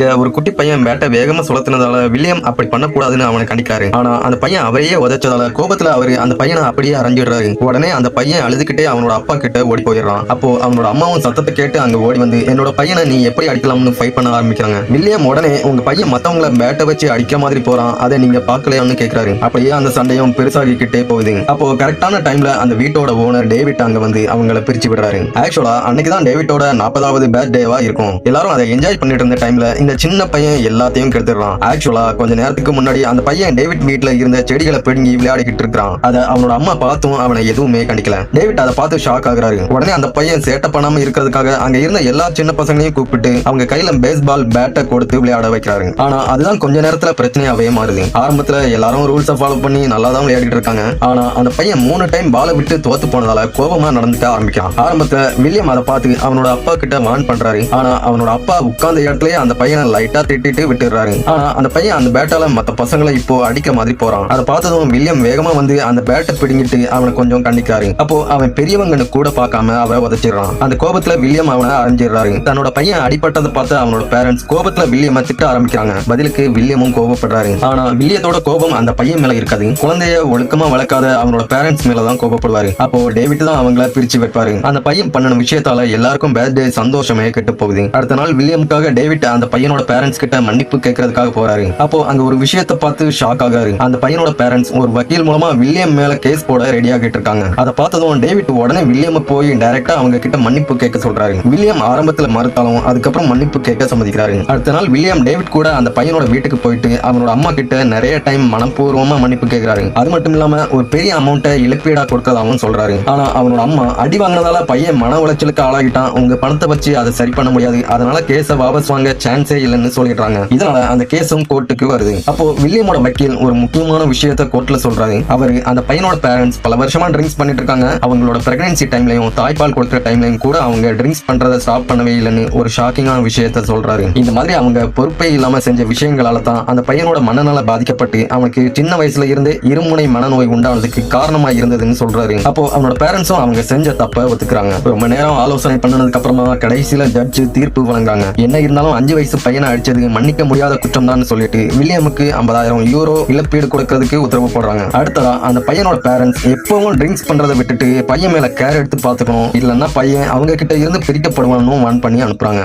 இங்க ஒரு குட்டி பையன் பேட்டை வேகமா சுழத்தினதால வில்லியம் அப்படி பண்ணக்கூடாதுன்னு அவனை கண்டிக்காரு. ஆனா அந்த பையன் அவரையே உதைச்சதால கோபத்துல அவரு அந்த பையனை அப்படியே அரைஞ்சிடுறாரு. உடனே அந்த பையன் அழுதுகிட்டே அவனோட அப்பா கிட்ட ஓடி போயிடுறான். அப்போ அவனோட அம்மாவும் சத்தத்தை கேட்டு அங்க ஓடி வந்து என்னோட பையனை நீ எப்படி அடிக்கலாம்னு ஃபைட் பண்ண ஆரம்பிக்கிறாங்க. வில்லியம் உடனே உங்க பையன் மத்தவங்களை பேட்டை வச்சு அடிக்க மாதிரி போறான், அதை நீங்க பாக்கலையான்னு கேக்குறாரு. அப்படியே அந்த சண்டையும் பெருசாகிக்கிட்டே போகுது. அப்போ கரெக்டான டைம்ல அந்த வீட்டோட ஓனர் டேவிட் அங்க வந்து அவங்களை பிரிச்சு விடுறாரு. ஆக்சுவலா அன்னைக்குதான் டேவிட்டோட 40வது பர்த்டேவா இருக்கும். எல்லாரும் அதை என்ஜாய் பண்ணிட்டு இருந்த டைம்ல இந்த சின்ன பையன் எல்லாத்தையும் கெடுத்துறான். ஆக்சுவலா கொஞ்ச நேரத்துக்கு முன்னாடி அந்த பையன் டேவிட் வீட்டுல இருந்த செடிகளை பிடுங்கி விளையாடிக்கிட்டு இருக்கான். அதை அவனோட அம்மா பார்த்தும் அவனை எதுவுமே கண்டிக்கல. டேவிட் அதை பார்த்து ஷாக் ஆகுறாரு. உடனே அந்த பையன் சேட்டை பண்ணாம இருக்கிறதுக்காக அங்க இருந்த எல்லா சின்ன பசங்களையும் கூப்பிட்டு அவங்க கையில பேஸ்பால் பேட்டை கொடுத்து விளையாட வைக்கிறாரு. ஆனா அதுதான் கொஞ்ச நேரத்துல பிரச்சனையாவே மாறுது. ஆரம்பத்துல எல்லாரும் ரூல்ஸை ஃபாலோ பண்ணி நல்லா தான் விளையாடிட்டு இருக்காங்க. ஆனா அந்த பையன் 3 டைம் பாலை விட்டு தோத்து போனதால கோபமா நடந்துக்க ஆரம்பிக்கிறான். ஆரம்பத்துல வில்லியம் அதை பார்த்து அவனோட அப்பா கிட்ட வார்ன் பண்றாரு. ஆனா அவனோட அப்பா உட்கார்ந்த இடத்துலயே அந்த பையனை லைட்டா திட்டிட்டு விட்டுறாரு. ஆனா அந்த பையன் அந்த பேட்டால மத்த பசங்களை இப்போ அடிக்க மாதிரி போறான். அதை பார்த்ததும் வில்லியம் வேகமா வந்து அந்த பேட்டை பிடிங்கிட்டு அவனை கொஞ்சம் கண்டிக்காரு. அப்போ அவன் பெரியவங்கன்னு கூட பார்க்காம அவரை உதச்சிடுறான். அந்த கோபத்துல வில்லியம் அவனை அரைஞ்சிடுறாரு. தன்னோட பையன் அடிப்பட்டதை பார்த்து அவனோட பேரண்ட்ஸ் கோபத்துல வில்லியமை திட்ட ஆரம்பிக்கிறாங்க. பதிலுக்கு வில்லியமும் கோபப்படுறாரு. ஆனா வில்லியத்தோட கோபம் அந்த பையன் மேல இருக்காது. குழந்தைய ஒழுக்கமா வளர்க்காத அவனோட பேரண்ட்ஸ் மேலதான் கோபப்படுவாரு. அப்போ டேவிட் தான் அவங்கள பிரிச்சு வைப்பாரு. அந்த பையன் பண்ண விஷயத்தால எல்லாருக்கும் பர்த்டே சந்தோஷமே கெட்டு போகுது. அடுத்த நாள் வில்லியமுக்காக டேவிட் அந்த பையனோட பேரண்ட்ஸ் கிட்ட மன்னிப்பு கேட்கறதுக்காக போறாரு. அப்போ அங்க ஒரு விஷயத்தை பார்த்து ஷாக் ஆகாரு. அந்த பையனோட பேரண்ட்ஸ் ஒரு வக்கீல் மூலமா வில்லியம் மேல கேஸ் போட ரெடி ஆகிட்டு இருக்காங்க. அதை பார்த்ததும் டேவிட் உடனே வில்லியம் போய் டைரக்டா அவங்க கிட்ட மன்னிப்பு கேட்க சொல்றாரு. வில்லியம் ஆரம்பத்துல மறுத்தாலும் அதுக்கப்புறம் மன்னிப்பு கேட்க சம்மதிக்கிறாரு. அடுத்த நாள் வில்லியம் டேவிட் கூட அந்த பையனோட வீட்டுக்கு போயிட்டு அவனோட அம்மா கிட்ட நிறைய டைம் மனப்பூர்வமா மன்னிப்பு கேட்கிறாரு. அது மட்டும் இல்லாம ஒரு பெரிய அமௌண்ட்டை இழப்பீடா கொடுக்கலாம்னு சொல்றாரு. ஆனா அவனோட அம்மா அடி வாங்கினதால பையன் மன உளைச்சலுக்கு ஆளாகிட்டான், உங்க பணத்தை வச்சு அதை சரி பண்ண முடியாது, அதனால கேஸை வாபஸ் வாங்க சான்ஸே இல்லைன்னு சொல்லிடுறாங்க. இதனால அந்த கேஸும் கோர்ட்டுக்கு வருது. அப்போ வில்லியமோட வக்கீல் ஒரு முக்கியமான விஷயத்த கோர்ட்ல சொல்றாரு. அவரு அந்த பையனோட பேரண்ட்ஸ் பல வருஷமா ட்ரிங்க்ஸ் பண்ணிட்டு இருக்காங்க. அவங்களோட பிரெக்னன்சி டைம்லயும் தாய்ப்பால் கொடுக்குற டைம்லயும் கூட அவங்க ட்ரிங்க்ஸ் பண்றதை ஸ்டாப் பண்ணவே இல்லைன்னு ஒரு ஷாக்கிங்கான விஷயத்த சொல்றாரு. இந்த மாதிரி அவங்க பொறுப்பே இல்லாம செஞ்ச விஷயங்களால தான் அந்த பையனோட மனநல பாதிக்கப்பட்டு அவனுக்கு சின்ன வயசுல இருந்து இருமுனை மனநோய் உண்டானதுக்கு காரணமா இருந்ததுன்னு சொல்றாரு. அப்போ அவனோட பேரண்ட்ஸும் அவங்க செஞ்ச தப்ப ஒத்துக்கிறாங்க. ரொம்ப நேரம் ஆலோசனை பண்ணதுக்கு அப்புறமா கடைசியில ஜட்ஜ் தீர்ப்பு வழங்குறாங்க. என்ன இருந்தாலும் 5 வயசு பையனை அடிச்சது மன்னிக்க முடியாத குற்றம் தான் சொல்லிட்டு வில்லியமுக்கு 50,000 யூரோ இழப்பீடு கொடுக்கறதுக்கு உத்தரவு போடுறாங்க. அடுத்ததா அந்த பையனோட பேரண்ட்ஸ் எப்பவும் ட்ரிங்க்ஸ் பண்றதை விட்டுட்டு பையன் மேல கேர் எடுத்து பாத்துக்கணும், இல்லன்னா பையன் அவங்க கிட்ட இருந்து பிரிக்கப்படுவான்னு வார்ன் பண்ணி அனுப்புறாங்க.